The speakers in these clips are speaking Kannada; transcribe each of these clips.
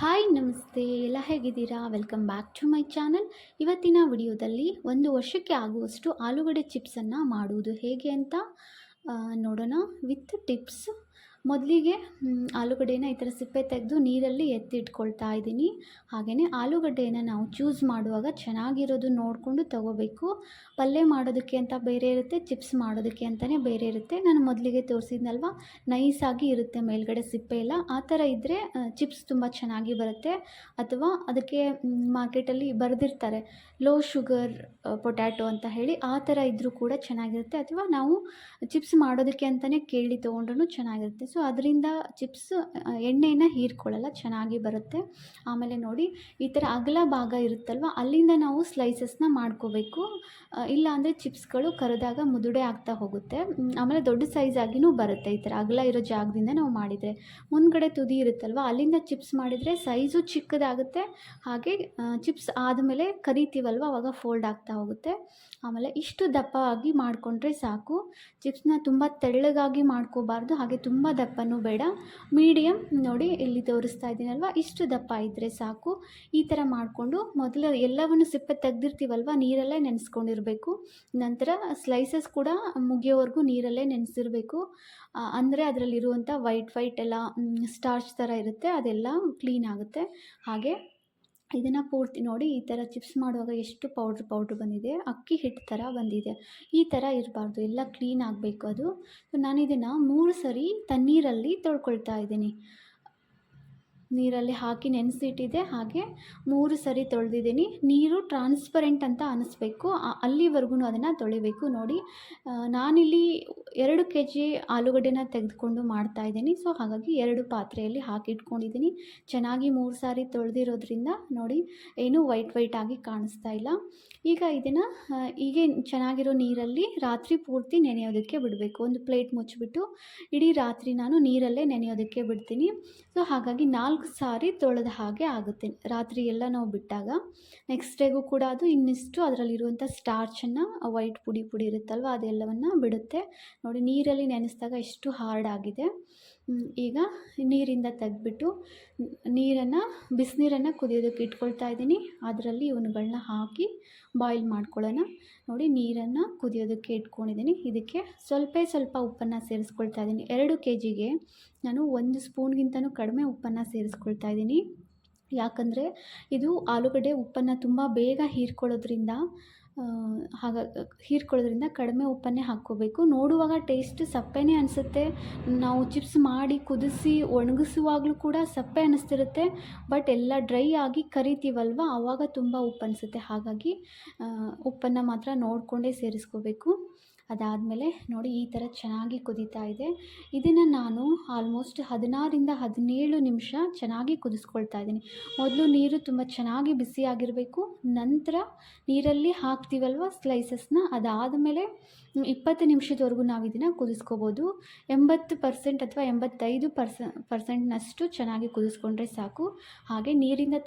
ಹಾಯ್ ನಮಸ್ತೆ ಎಲ್ಲ ಹೇಗಿದ್ದೀರಾ? Welcome back to my channel. ಇವತ್ತಿನ ವಿಡಿಯೋದಲ್ಲಿ 1 ವರ್ಷಕ್ಕೆ ಆಗುವಷ್ಟು ಆಲೂಗಡ್ಡೆ ಚಿಪ್ಸನ್ನು ಮಾಡುವುದು ಹೇಗೆ ಅಂತ ನೋಡೋಣ ವಿತ್ ಟಿಪ್ಸ್. ಮೊದಲಿಗೆ ಆಲೂಗಡ್ಡೆನ ಈ ಥರ ಸಿಪ್ಪೆ ತೆಗೆದು ನೀರಲ್ಲಿ ಎತ್ತಿಟ್ಕೊಳ್ತಾ ಇದ್ದೀನಿ. ಹಾಗೆಯೇ ಆಲೂಗಡ್ಡೆಯನ್ನು ನಾವು ಚೂಸ್ ಮಾಡುವಾಗ ಚೆನ್ನಾಗಿರೋದು ನೋಡಿಕೊಂಡು ತೊಗೋಬೇಕು. ಪಲ್ಯ ಮಾಡೋದಕ್ಕೆ ಅಂತ ಬೇರೆ ಇರುತ್ತೆ, ಚಿಪ್ಸ್ ಮಾಡೋದಕ್ಕೆ ಅಂತಲೇ ಬೇರೆ ಇರುತ್ತೆ. ನಾನು ಮೊದಲಿಗೆ ತೋರಿಸಿದ್ನಲ್ವ, ನೈಸಾಗಿ ಇರುತ್ತೆ ಮೇಲ್ಗಡೆ ಸಿಪ್ಪೆ ಎಲ್ಲ, ಆ ಥರ ಇದ್ದರೆ ಚಿಪ್ಸ್ ತುಂಬ ಚೆನ್ನಾಗಿ ಬರುತ್ತೆ. ಅಥವಾ ಅದಕ್ಕೆ ಮಾರ್ಕೆಟಲ್ಲಿ ಬರೆದಿರ್ತಾರೆ ಲೋ ಶುಗರ್ ಪೊಟ್ಯಾಟೊ ಅಂತ ಹೇಳಿ, ಆ ಥರ ಇದ್ದರೂ ಕೂಡ ಚೆನ್ನಾಗಿರುತ್ತೆ. ಅಥವಾ ನಾವು ಚಿಪ್ಸ್ ಮಾಡೋದಕ್ಕೆ ಅಂತಲೇ ಕೇಳಿ ತೊಗೊಂಡ್ರೂ ಚೆನ್ನಾಗಿರುತ್ತೆ. ಸೊ ಅದರಿಂದ ಚಿಪ್ಸ್ ಎಣ್ಣೆನ ಹೀರ್ಕೊಳ್ಳಲ್ಲ, ಚೆನ್ನಾಗಿ ಬರುತ್ತೆ. ಆಮೇಲೆ ನೋಡಿ, ಈ ಥರ ಅಗಲ ಭಾಗ ಇರುತ್ತಲ್ವ, ಅಲ್ಲಿಂದ ನಾವು ಸ್ಲೈಸಸ್ನ ಮಾಡ್ಕೋಬೇಕು. ಇಲ್ಲಾಂದರೆ ಚಿಪ್ಸ್ಗಳು ಕರೆದಾಗ ಮುದುಡೆ ಆಗ್ತಾ ಹೋಗುತ್ತೆ. ಆಮೇಲೆ ದೊಡ್ಡ ಸೈಜ್ ಆಗಿಯೂ ಬರುತ್ತೆ. ಈ ಥರ ಅಗಲ ಇರೋ ಜಾಗದಿಂದ ನಾವು ಮಾಡಿದರೆ, ಮುಂದ್ಗಡೆ ತುದಿ ಇರುತ್ತಲ್ವ, ಅಲ್ಲಿಂದ ಚಿಪ್ಸ್ ಮಾಡಿದರೆ ಸೈಜು ಚಿಕ್ಕದಾಗುತ್ತೆ. ಹಾಗೆ ಚಿಪ್ಸ್ ಆದಮೇಲೆ ಕರಿತೀವಲ್ವ, ಆವಾಗ ಫೋಲ್ಡ್ ಆಗ್ತಾ ಹೋಗುತ್ತೆ. ಆಮೇಲೆ ಇಷ್ಟು ದಪ್ಪವಾಗಿ ಮಾಡಿಕೊಂಡ್ರೆ ಸಾಕು. ಚಿಪ್ಸ್ನ ತುಂಬ ತೆಳ್ಳಗಾಗಿ ಮಾಡ್ಕೋಬಾರ್ದು, ಹಾಗೆ ತುಂಬ ದಪ್ಪನೂ ಬೇಡ, ಮೀಡಿಯಮ್. ನೋಡಿ ಇಲ್ಲಿ ತೋರಿಸ್ತಾ ಇದ್ದೀನಲ್ವ, ಇಷ್ಟು ದಪ್ಪ ಇದ್ದರೆ ಸಾಕು. ಈ ಥರ ಮಾಡಿಕೊಂಡು ಮೊದಲು ಎಲ್ಲವನ್ನು ಸಿಪ್ಪೆ ತೆಗೆದಿರ್ತೀವಲ್ವ, ನೀರಲ್ಲೇ ನೆನೆಸ್ಕೊಂಡಿರಬೇಕು. ನಂತರ ಸ್ಲೈಸಸ್ ಕೂಡ ಮುಗಿಯೋವರೆಗೂ ನೀರಲ್ಲೇ ನೆನೆಸಿರಬೇಕು. ಅಂದರೆ ಅದರಲ್ಲಿರುವಂಥ ವೈಟ್ ಎಲ್ಲ ಸ್ಟಾರ್ಚ್ ಥರ ಇರುತ್ತೆ, ಅದೆಲ್ಲ ಕ್ಲೀನ್ ಆಗುತ್ತೆ. ಹಾಗೆ ಇದನ್ನು ಪೂರ್ತಿ ನೋಡಿ, ಈ ಥರ ಚಿಪ್ಸ್ ಮಾಡುವಾಗ ಎಷ್ಟು ಪೌಡ್ರ್ ಬಂದಿದೆ, ಅಕ್ಕಿ ಹಿಟ್ಟು ಥರ ಬಂದಿದೆ. ಈ ಥರ ಇರಬಾರ್ದು, ಎಲ್ಲ ಕ್ಲೀನ್ ಆಗಬೇಕು ಅದು. ನಾನು ಇದನ್ನು 3 ಸರಿ ತಣ್ಣೀರಲ್ಲಿ ತೊಳ್ಕೊಳ್ತಾ ಇದ್ದೀನಿ. ನೀರಲ್ಲಿ ಹಾಕಿ ನೆನೆಸಿಟ್ಟಿದ್ದೆ, ಹಾಗೆ 3 ಸರಿ ತೊಳೆದಿದ್ದೀನಿ. ನೀರು ಟ್ರಾನ್ಸ್ಪರೆಂಟ್ ಅಂತ ಅನ್ನಿಸ್ಬೇಕು, ಅಲ್ಲಿವರೆಗೂ ಅದನ್ನು ತೊಳಿಬೇಕು. ನೋಡಿ, ನಾನಿಲ್ಲಿ 2 kg ಆಲೂಗಡ್ಡೆನ ತೆಗೆದುಕೊಂಡು ಮಾಡ್ತಾಯಿದ್ದೀನಿ. ಸೊ ಹಾಗಾಗಿ 2 ಪಾತ್ರೆಯಲ್ಲಿ ಹಾಕಿಟ್ಕೊಂಡಿದ್ದೀನಿ. ಚೆನ್ನಾಗಿ 3 ಸಾರಿ ತೊಳೆದಿರೋದ್ರಿಂದ ನೋಡಿ, ಏನೂ ವೈಟ್ ಆಗಿ ಕಾಣಿಸ್ತಾ ಇಲ್ಲ. ಈಗ ಇದನ್ನು ಹೀಗೆ ಚೆನ್ನಾಗಿರೋ ನೀರಲ್ಲಿ ರಾತ್ರಿ ಪೂರ್ತಿ ನೆನೆಯೋದಕ್ಕೆ ಬಿಡಬೇಕು. ಒಂದು ಪ್ಲೇಟ್ ಮುಚ್ಚಿಬಿಟ್ಟು ಇಡೀ ರಾತ್ರಿ ನಾನು ನೀರಲ್ಲೇ ನೆನೆಯೋದಕ್ಕೆ ಬಿಡ್ತೀನಿ. ಸೊ ಹಾಗಾಗಿ 4 ಸಾರಿ ತೊಳೆದ ಹಾಗೆ ಆಗುತ್ತೆ ರಾತ್ರಿ ಎಲ್ಲ ನಾವು ಬಿಟ್ಟಾಗ. ನೆಕ್ಸ್ಟ್ ಡೇಗೂ ಕೂಡ ಅದು ಇನ್ನಿಷ್ಟು ಅದರಲ್ಲಿರುವಂಥ ಸ್ಟಾರ್ಚನ್ನು, ವೈಟ್ ಪುಡಿ ಇರುತ್ತಲ್ವ, ಅದೆಲ್ಲವನ್ನು ಬಿಡುತ್ತೆ. ನೋಡಿ, ನೀರಲ್ಲಿ ನೆನೆಸಿದಾಗ ಎಷ್ಟು ಹಾರ್ಡ್ ಆಗಿದೆ. ಈಗ ನೀರಿಂದ ತೆಗೆದ್ಬಿಟ್ಟು ಬಿಸಿನೀರನ್ನು ಕುದಿಯೋದಕ್ಕೆ ಇಟ್ಕೊಳ್ತಾ ಇದ್ದೀನಿ. ಅದರಲ್ಲಿ ಇವನ್ನುಗಳನ್ನ ಹಾಕಿ ಬಾಯ್ಲ್ ಮಾಡ್ಕೊಳ್ಳೋಣ. ನೋಡಿ, ನೀರನ್ನು ಕುದಿಯೋದಕ್ಕೆ ಇಟ್ಕೊಂಡಿದ್ದೀನಿ. ಇದಕ್ಕೆ ಸ್ವಲ್ಪ ಉಪ್ಪನ್ನು ಸೇರಿಸ್ಕೊಳ್ತಾ ಇದ್ದೀನಿ. 2 kgಗೆ ನಾನು 1 ಸ್ಪೂನ್ಗಿಂತನೂ ಕಡಿಮೆ ಉಪ್ಪನ್ನು ಸೇರಿಸ್ಕೊಳ್ತಾ ಇದ್ದೀನಿ. ಯಾಕಂದರೆ ಇದು ಆಲೂಗಡ್ಡೆ ಉಪ್ಪನ್ನು ತುಂಬ ಬೇಗ ಹೀರ್ಕೊಳ್ಳೋದ್ರಿಂದ ಕಡಿಮೆ ಉಪ್ಪನ್ನೇ ಹಾಕ್ಕೋಬೇಕು. ನೋಡುವಾಗ ಟೇಸ್ಟ್ ಸಪ್ಪೆನೇ ಅನಿಸುತ್ತೆ. ನಾವು ಚಿಪ್ಸ್ ಮಾಡಿ ಕುದಿಸಿ ಒಣಗಿಸುವಾಗಲೂ ಕೂಡ ಸಪ್ಪೆ ಅನ್ನಿಸ್ತಿರುತ್ತೆ. ಬಟ್ ಎಲ್ಲ ಡ್ರೈ ಆಗಿ ಕರಿತೀವಲ್ವ, ಆವಾಗ ತುಂಬ ಉಪ್ಪು ಅನಿಸುತ್ತೆ. ಹಾಗಾಗಿ ಉಪ್ಪನ್ನು ಮಾತ್ರ ನೋಡಿಕೊಂಡೇ ಸೇರಿಸ್ಕೋಬೇಕು. ಅದಾದಮೇಲೆ ನೋಡಿ, ಈ ಥರ ಚೆನ್ನಾಗಿ ಕುದೀತಾ ಇದೆ. ಇದನ್ನು ನಾನು ಆಲ್ಮೋಸ್ಟ್ 16ರಿಂದ 17 ನಿಮಿಷ ಚೆನ್ನಾಗಿ ಕುದಿಸ್ಕೊಳ್ತಾ ಇದ್ದೀನಿ. ಮೊದಲು ನೀರು ತುಂಬ ಚೆನ್ನಾಗಿ ಬಿಸಿಯಾಗಿರಬೇಕು. ನಂತರ ನೀರಲ್ಲಿ ಹಾಕ್ತೀವಲ್ವ ಸ್ಲೈಸಸ್ನ, ಅದಾದಮೇಲೆ 20 ನಿಮಿಷದವರೆಗೂ ನಾವು ಇದನ್ನು ಕುದಿಸ್ಕೋಬೋದು. 80% ಅಥವಾ 85% ಚೆನ್ನಾಗಿ ಕುದಿಸ್ಕೊಂಡ್ರೆ ಸಾಕು. ಹಾಗೆ ನೀರಿಂದ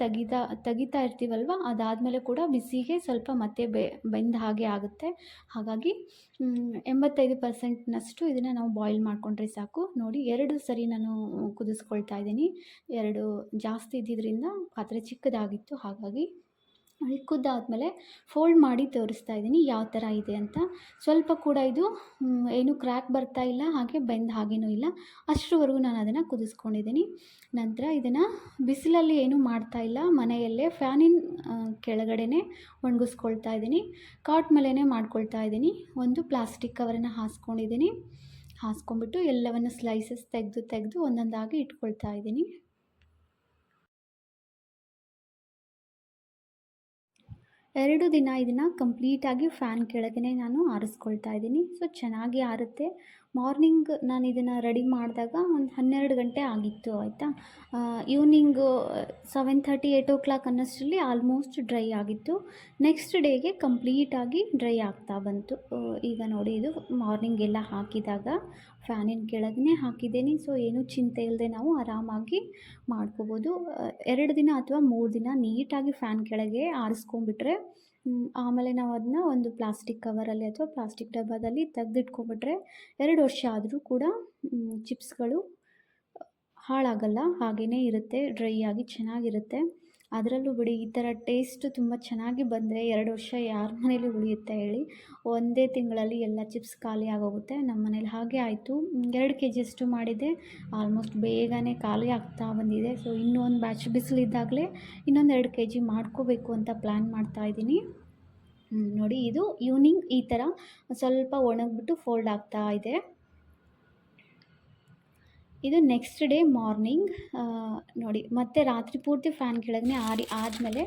ತೆಗಿತಾ ಇರ್ತೀವಲ್ವ, ಅದಾದಮೇಲೆ ಕೂಡ ಬಿಸಿಗೆ ಸ್ವಲ್ಪ ಮತ್ತೆ ಬೆಂದ ಹಾಗೆ ಆಗುತ್ತೆ. ಹಾಗಾಗಿ 85% ಇದನ್ನು ನಾವು ಬಾಯ್ಲ್ ಮಾಡಿಕೊಂಡ್ರೆ ಸಾಕು. ನೋಡಿ, 2 ಸರಿ ನಾನು ಕುದಿಸ್ಕೊಳ್ತಾ ಇದ್ದೀನಿ. 2 ಜಾಸ್ತಿ ಇದ್ದಿದ್ದರಿಂದ ಪಾತ್ರೆ ಚಿಕ್ಕದಾಗಿತ್ತು, ಹಾಗಾಗಿ ಕುದ್ದಾದಮೇಲೆ ಫೋಲ್ಡ್ ಮಾಡಿ ತೋರಿಸ್ತಾ ಇದ್ದೀನಿ ಯಾವ ಥರ ಇದೆ ಅಂತ. ಸ್ವಲ್ಪ ಕೂಡ ಇದು ಏನು ಕ್ರ್ಯಾಕ್ ಬರ್ತಾ ಇಲ್ಲ, ಹಾಗೆ ಬೆಂದ ಹಾಗೇನೂ ಇಲ್ಲ. ಅಷ್ಟರವರೆಗೂ ನಾನು ಅದನ್ನು ಕುದಿಸ್ಕೊಂಡಿದ್ದೀನಿ. ನಂತರ ಇದನ್ನು ಬಿಸಿಲಲ್ಲಿ ಏನೂ ಮಾಡ್ತಾ ಇಲ್ಲ, ಮನೆಯಲ್ಲೇ ಫ್ಯಾನಿನ ಕೆಳಗಡೆನೇ ಒಣಗಿಸ್ಕೊಳ್ತಾ ಇದ್ದೀನಿ. ಕಾಟ್ ಮೇಲೇ ಮಾಡ್ಕೊಳ್ತಾ ಇದ್ದೀನಿ. ಒಂದು ಪ್ಲಾಸ್ಟಿಕ್ ಕವರನ್ನು ಹಾಸ್ಕೊಂಡ್ಬಿಟ್ಟು ಎಲ್ಲವನ್ನು ಸ್ಲೈಸಸ್ ತೆಗೆದು ಒಂದೊಂದಾಗಿ ಇಟ್ಕೊಳ್ತಾ ಇದ್ದೀನಿ. 2 ದಿನ ಇದನ್ನು ಕಂಪ್ಲೀಟಾಗಿ ಫ್ಯಾನ್ ಕೆಳಗೇ ನಾನು ಆರಿಸ್ಕೊಳ್ತಾ ಇದ್ದೀನಿ. ಸೊ ಚೆನ್ನಾಗಿ ಆರುತ್ತೆ. ಮಾರ್ನಿಂಗ್ ನಾನು ಇದನ್ನು ರೆಡಿ ಮಾಡಿದಾಗ ಒಂದು 12 ಗಂಟೆ ಆಗಿತ್ತು, ಆಯಿತಾ. ಈವ್ನಿಂಗು 7:30 8 o'clock ಅನ್ನೋಷ್ಟರಲ್ಲಿ ಆಲ್ಮೋಸ್ಟ್ ಡ್ರೈ ಆಗಿತ್ತು. ನೆಕ್ಸ್ಟ್ ಡೇಗೆ ಕಂಪ್ಲೀಟಾಗಿ ಡ್ರೈ ಆಗ್ತಾ ಬಂತು. ಈಗ ನೋಡಿ, ಇದು ಮಾರ್ನಿಂಗ್ ಎಲ್ಲ ಹಾಕಿದಾಗ ಫ್ಯಾನಿನ ಕೆಳಗೇ ಹಾಕಿದ್ದೀನಿ. ಸೊ ಏನೂ ಚಿಂತೆ ಇಲ್ಲದೆ ನಾವು ಆರಾಮಾಗಿ ಮಾಡ್ಕೋಬೋದು. 2 ದಿನ ಅಥವಾ 3 ದಿನ ನೀಟಾಗಿ ಫ್ಯಾನ್ ಕೆಳಗೆ ಆರಿಸ್ಕೊಂಡ್ಬಿಟ್ರೆ, ಆಮೇಲೆ ನಾವು ಅದನ್ನ ಒಂದು ಪ್ಲಾಸ್ಟಿಕ್ ಕವರಲ್ಲಿ ಅಥವಾ ಪ್ಲಾಸ್ಟಿಕ್ ಡಬ್ಬದಲ್ಲಿ ತೆಗೆದಿಟ್ಕೊಂಡ್ಬಿಟ್ರೆ 2 ವರ್ಷ ಆದರೂ ಕೂಡ ಚಿಪ್ಸ್ಗಳು ಹಾಳಾಗಲ್ಲ, ಹಾಗೇ ಇರುತ್ತೆ, ಡ್ರೈ ಆಗಿ ಚೆನ್ನಾಗಿರುತ್ತೆ. ಅದರಲ್ಲೂ ಬಿಡಿ ಈ ಥರ ಟೇಸ್ಟು ತುಂಬ ಚೆನ್ನಾಗಿ ಬಂದರೆ 2 ವರ್ಷ ಯಾರ ಮನೇಲಿ ಉಳಿಯುತ್ತೆ ಹೇಳಿ? ಒಂದೇ ತಿಂಗಳಲ್ಲಿ ಎಲ್ಲ ಚಿಪ್ಸ್ ಖಾಲಿ ಆಗೋಗುತ್ತೆ. ನಮ್ಮ ಮನೇಲಿ ಹಾಗೆ ಆಯಿತು. 2 ಕೆ ಜಿಯಷ್ಟು ಮಾಡಿದ್ದೆ, ಆಲ್ಮೋಸ್ಟ್ ಬೇಗನೆ ಖಾಲಿ ಆಗ್ತಾ ಬಂದಿದೆ. ಸೊ ಇನ್ನೂ ಒಂದು ಬ್ಯಾಚ್ ಬಿಸಿಲಿದ್ದಾಗಲೇ ಇನ್ನೊಂದು 2 ಕೆ ಜಿ ಮಾಡ್ಕೋಬೇಕು ಅಂತ ಪ್ಲ್ಯಾನ್ ಮಾಡ್ತಾಯಿದ್ದೀನಿ. ನೋಡಿ ಇದು ಈವ್ನಿಂಗ್ ಈ ಥರ ಸ್ವಲ್ಪ ಒಣಗಿಬಿಟ್ಟು ಫೋಲ್ಡ್ ಆಗ್ತಾ ಇದೆ. ಇದು ನೆಕ್ಸ್ಟ್ ಡೇ ಮಾರ್ನಿಂಗ್ ನೋಡಿ, ಮತ್ತೆ ರಾತ್ರಿ ಪೂರ್ತಿ ಫ್ಯಾನ್ ಕೆಳಗನೆ ಆದಮೇಲೆ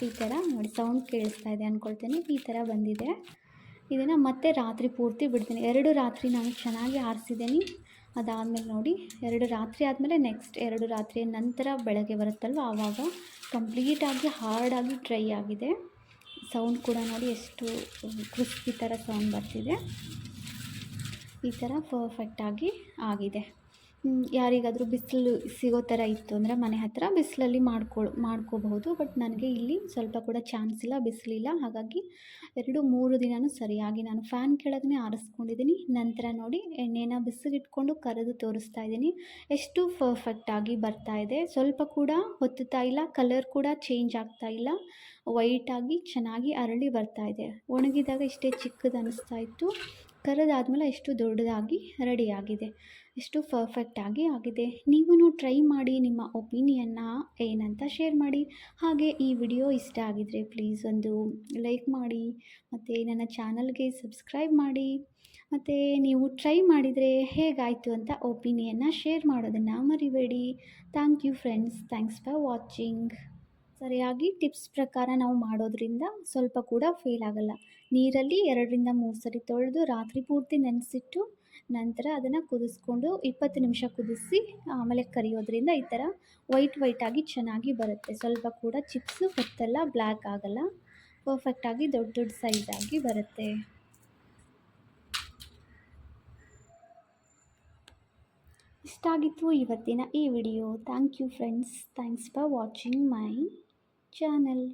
ಈ ಥರ ನೋಡಿ, ಸೌಂಡ್ ಕೇಳಿಸ್ತಾ ಇದೆ ಅಂದ್ಕೊಳ್ತೀನಿ, ಈ ಥರ ಬಂದಿದೆ. ಇದನ್ನು ಮತ್ತೆ ರಾತ್ರಿ ಪೂರ್ತಿ ಬಿಡ್ತೀನಿ. 2 ರಾತ್ರಿ ನಾನು ಚೆನ್ನಾಗಿ ಆರಿಸಿದ್ದೀನಿ. ಅದಾದಮೇಲೆ ನೋಡಿ, 2 ರಾತ್ರಿ ಆದಮೇಲೆ ನೆಕ್ಸ್ಟ್ 2 ರಾತ್ರಿಯ ನಂತರ ಬೆಳಗ್ಗೆ ಬರುತ್ತಲ್ವ, ಆವಾಗ ಕಂಪ್ಲೀಟಾಗಿ ಹಾರ್ಡಾಗಿ ಡ್ರೈ ಆಗಿದೆ. ಸೌಂಡ್ ಕೂಡ ನೋಡಿ ಎಷ್ಟು ಕ್ರಿಸ್ಪಿ ಥರ ಸೌಂಡ್ ಬರ್ತಿದೆ. ಈ ಥರ ಪರ್ಫೆಕ್ಟಾಗಿ ಆಗಿದೆ. ಯಾರಿಗಾದರೂ ಬಿಸಿಲು ಸಿಗೋ ಥರ ಇತ್ತು ಅಂದರೆ ಮನೆ ಹತ್ತಿರ ಬಿಸಿಲಲ್ಲಿ ಮಾಡ್ಕೋಬಹುದು. ಬಟ್ ನನಗೆ ಇಲ್ಲಿ ಸ್ವಲ್ಪ ಕೂಡ ಚಾನ್ಸ್ ಇಲ್ಲ, ಬಿಸಿಲಿಲ್ಲ. ಹಾಗಾಗಿ 2-3 ದಿನವೂ ಸರಿಯಾಗಿ ನಾನು ಫ್ಯಾನ್ ಕೆಳಗನೆ ಆರಿಸ್ಕೊಂಡಿದ್ದೀನಿ. ನಂತರ ನೋಡಿ, ಎಣ್ಣೆನ ಬಿಸಿಗಿಟ್ಕೊಂಡು ಕರೆದು ತೋರಿಸ್ತಾ ಇದ್ದೀನಿ. ಎಷ್ಟು ಪರ್ಫೆಕ್ಟಾಗಿ ಬರ್ತಾ ಇದೆ. ಸ್ವಲ್ಪ ಕೂಡ ಹೊತ್ತುತ್ತಾ ಇಲ್ಲ, ಕಲರ್ ಕೂಡ ಚೇಂಜ್ ಆಗ್ತಾ ಇಲ್ಲ. ವೈಟಾಗಿ ಚೆನ್ನಾಗಿ ಅರಳಿ ಬರ್ತಾ ಇದೆ. ಒಣಗಿದಾಗ ಇಷ್ಟೇ ಚಿಕ್ಕದು ಅನ್ನಿಸ್ತಾ ಇತ್ತು, ಕರೆದಾದ್ಮೇಲೆ ಎಷ್ಟು ದೊಡ್ಡದಾಗಿ ರೆಡಿಯಾಗಿದೆ. ಎಷ್ಟು ಪರ್ಫೆಕ್ಟಾಗಿ ಆಗಿದೆ. ನೀವೂ ಟ್ರೈ ಮಾಡಿ, ನಿಮ್ಮ ಒಪಿನಿಯನ್ನ ಏನಂತ ಶೇರ್ ಮಾಡಿ. ಹಾಗೆ ಈ ವಿಡಿಯೋ ಇಷ್ಟ ಆಗಿದರೆ ಪ್ಲೀಸ್ ಒಂದು ಲೈಕ್ ಮಾಡಿ, ಮತ್ತು ನನ್ನ ಚಾನಲ್ಗೆ ಸಬ್ಸ್ಕ್ರೈಬ್ ಮಾಡಿ. ಮತ್ತು ನೀವು ಟ್ರೈ ಮಾಡಿದರೆ ಹೇಗಾಯಿತು ಅಂತ ಒಪಿನಿಯನ್ನ ಶೇರ್ ಮಾಡೋದನ್ನು ಮರಿಬೇಡಿ. Thank you friends, thanks for watching. ಸರಿಯಾಗಿ ಟಿಪ್ಸ್ ಪ್ರಕಾರ ನಾವು ಮಾಡೋದ್ರಿಂದ ಸ್ವಲ್ಪ ಕೂಡ ಫೇಲ್ ಆಗಲ್ಲ. ನೀರಲ್ಲಿ 2-3 ಸರಿ ತೊಳೆದು ರಾತ್ರಿ ಪೂರ್ತಿ ನೆನೆಸಿಟ್ಟು ನಂತರ ಅದನ್ನು ಕುದಿಸ್ಕೊಂಡು 20 ನಿಮಿಷ ಕುದಿಸಿ ಆಮೇಲೆ ಕರಿಯೋದ್ರಿಂದ ಈ ಥರ ವೈಟಾಗಿ ಚೆನ್ನಾಗಿ ಬರುತ್ತೆ. ಸ್ವಲ್ಪ ಕೂಡ ಚಿಪ್ಸು ಹೊತ್ತಲ್ಲ, ಬ್ಲ್ಯಾಕ್ ಆಗಲ್ಲ, ಪರ್ಫೆಕ್ಟಾಗಿ ದೊಡ್ಡ ಸೈಜಾಗಿ ಬರುತ್ತೆ. ಇಷ್ಟ ಆಗಿತ್ತು ಇವತ್ತಿನ ಈ video. Thank you friends, thanks for watching my channel.